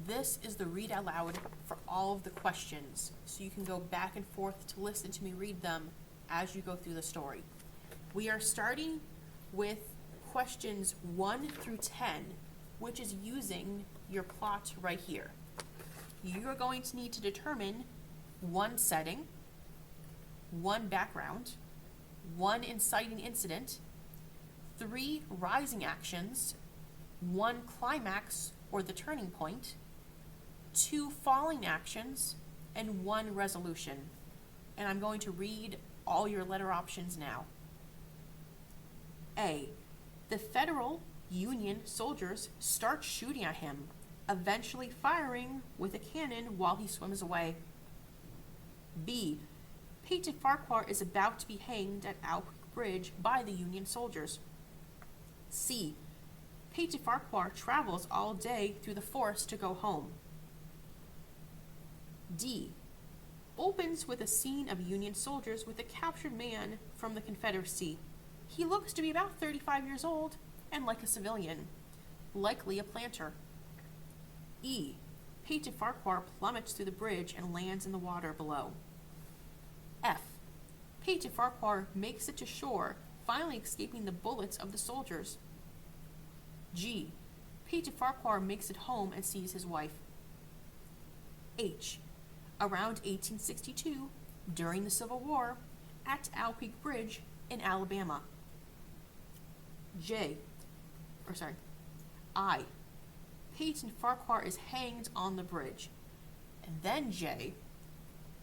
This is the read out loud for all of the questions, so you can go back and forth to listen to me read them as you go through the story. We are starting with questions 1 through 10, which is using your plot right here. You are going to need to determine 1 setting, 1 background, 1 inciting incident, 3 rising actions, 1 climax or the turning point, 2 falling actions, and 1 resolution. And I'm going to read all your letter options now. A. The Federal Union soldiers start shooting at him, eventually firing with a cannon while he swims away. B. Peyton Farquhar is about to be hanged at Aloud Bridge by the Union soldiers. C. Peyton Farquhar travels all day through the forest to go home. D. Opens with a scene of Union soldiers with a captured man from the Confederacy. He looks to be about 35 years old and like a civilian, likely a planter. E. Peyton Farquhar plummets through the bridge and lands in the water below. F. Peyton Farquhar makes it to shore, finally escaping the bullets of the soldiers. G. Peyton Farquhar makes it home and sees his wife. H. Around 1862, during the Civil War, at Aloud Bridge in Alabama. I. Peyton Farquhar is hanged on the bridge. And then J.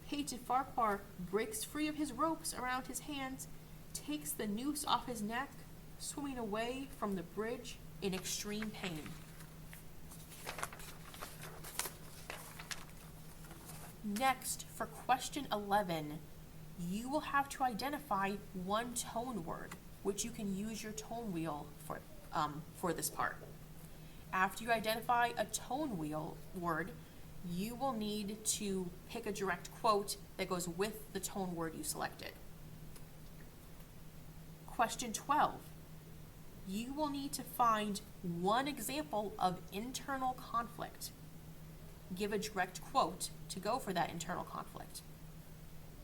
Peyton Farquhar breaks free of his ropes around his hands, takes the noose off his neck, swimming away from the bridge in extreme pain. Next, for question 11, you will have to identify 1 tone word, which you can use your tone wheel for this part. After you identify a tone wheel word, you will need to pick a direct quote that goes with the tone word you selected. Question 12. You will need to find 1 example of internal conflict. Give a direct quote to go for that internal conflict.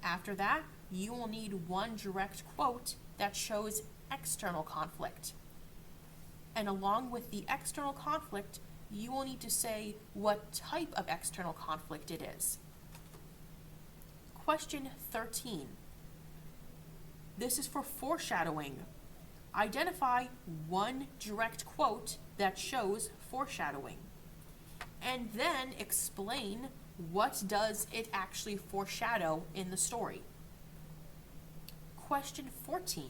After that, you will need 1 direct quote that shows external conflict. And along with the external conflict, you will need to say what type of external conflict it is. Question 13. This is for foreshadowing. Identify 1 direct quote that shows foreshadowing, and then explain what does it actually foreshadow in the story. Question 14.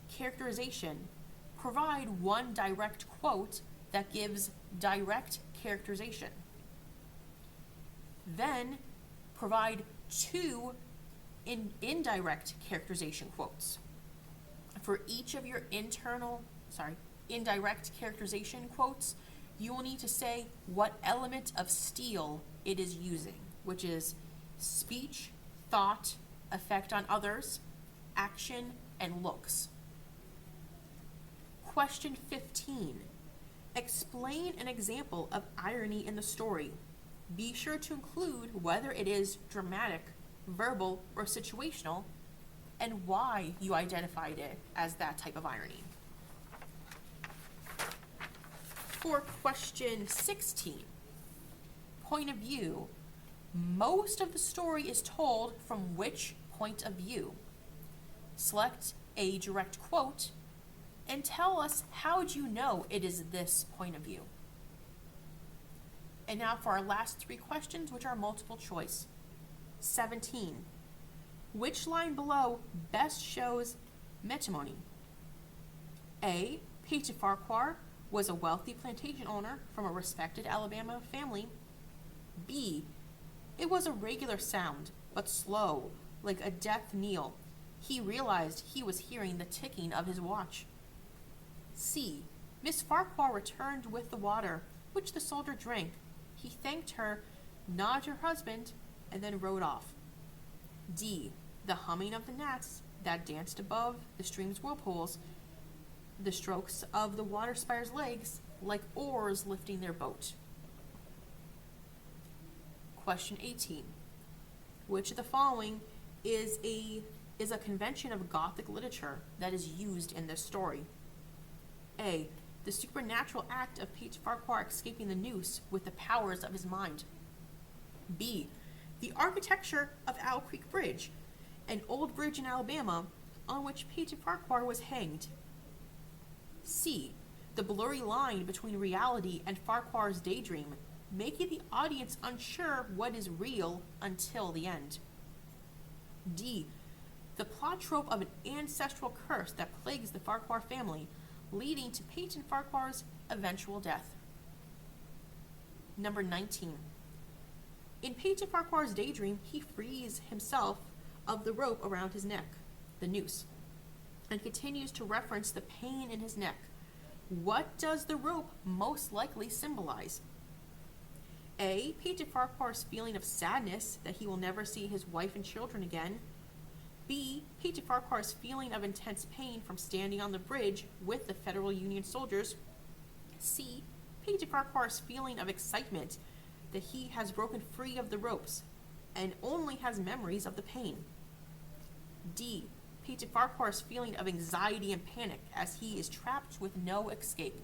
Characterization. Provide 1 direct quote that gives direct characterization. Then provide 2 indirect characterization quotes. For each of your indirect characterization quotes, you will need to say what element of steel it is using, which is speech, thought, effect on others, action, and looks. Question 15. Explain an example of irony in the story. Be sure to include whether it is dramatic, verbal, or situational, and why you identified it as that type of irony. For question 16, point of view. Most of the story is told from which point of view? Select a direct quote and tell us how do you know it is this point of view. And now for our last 3 questions, which are multiple choice. 17. Which line below best shows metonymy? A. Peyton Farquhar was a wealthy plantation owner from a respected Alabama family. B. It was a regular sound, but slow, like a death knell. He realized he was hearing the ticking of his watch. C. Miss Farquhar returned with the water, which the soldier drank. He thanked her, nodded her husband, and then rode off. D. The humming of the gnats that danced above the stream's whirlpools, the strokes of the water spire's legs like oars lifting their boat. Question 18. Which of the following is a convention of Gothic literature that is used in this story? A. The supernatural act of Pete Farquhar escaping the noose with the powers of his mind. B. The architecture of Owl Creek Bridge, an old bridge in Alabama on which Pete Farquhar was hanged. C. The blurry line between reality and Farquhar's daydream, making the audience unsure what is real until the end. D. The plot trope of an ancestral curse that plagues the Farquhar family, leading to Peyton Farquhar's eventual death. Number 19. In Peyton Farquhar's daydream, he frees himself of the rope around his neck, the noose, and continues to reference the pain in his neck. What does the rope most likely symbolize? A. Peyton Farquhar's feeling of sadness that he will never see his wife and children again. B. Peyton Farquhar's feeling of intense pain from standing on the bridge with the Federal Union soldiers. C. Peyton Farquhar's feeling of excitement that he has broken free of the ropes and only has memories of the pain. D. Peyton Farquhar's feeling of anxiety and panic as he is trapped with no escape.